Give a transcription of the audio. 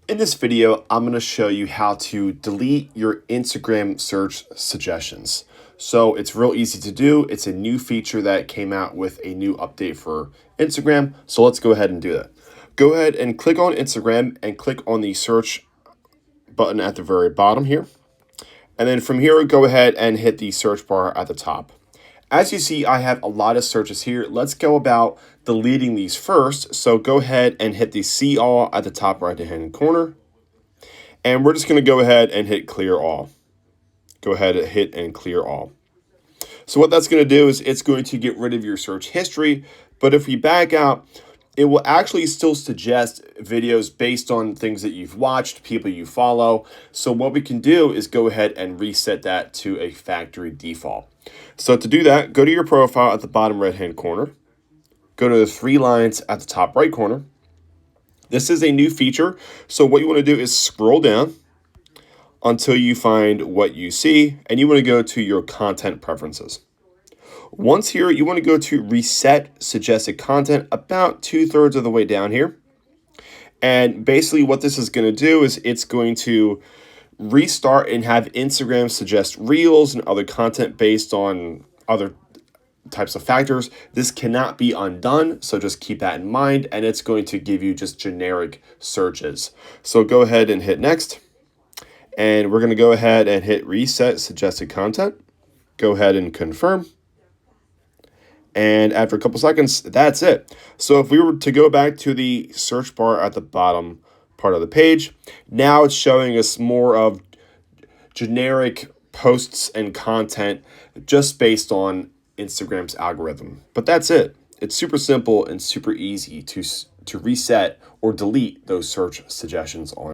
In this video, I'm going to show you how to delete your Instagram search suggestions. So it's real easy to do. It's a new feature that came out with a new update for Instagram. So let's go ahead and do that. Go ahead and click on Instagram and click on the search button at the very bottom here. And then from here, go ahead and hit the search bar at the top. As you see, I have a lot of searches here. Let's go about deleting these first. So go ahead and hit the see all at the top right-hand corner. And we're just going to go ahead and hit clear all. Go ahead and hit and clear all. So what that's going to do is it's going to get rid of your search history. But if we back out, it will actually still suggest videos based on things that you've watched, people you follow. So what we can do is go ahead and reset that to a factory default. So to do that, go to your profile at the bottom right-hand corner. Go to the three lines at the top right corner. This is a new feature. So what you want to do is scroll down until you find what you see, and you want to go to your content preferences. Once here, you want to go to reset suggested content about 2/3 of the way down here. And basically what this is going to do is it's going to restart and have Instagram suggest reels and other content based on other types of factors. This cannot be undone, so just keep that in mind, and it's going to give you just generic searches. So go ahead and hit next, and we're going to go ahead and hit reset suggested content. Go ahead and confirm. And after a couple seconds, that's it. So if we were to go back to the search bar at the bottom part of the page, now it's showing us more of generic posts and content just based on Instagram's algorithm. But that's it. It's super simple and super easy to reset or delete those search suggestions on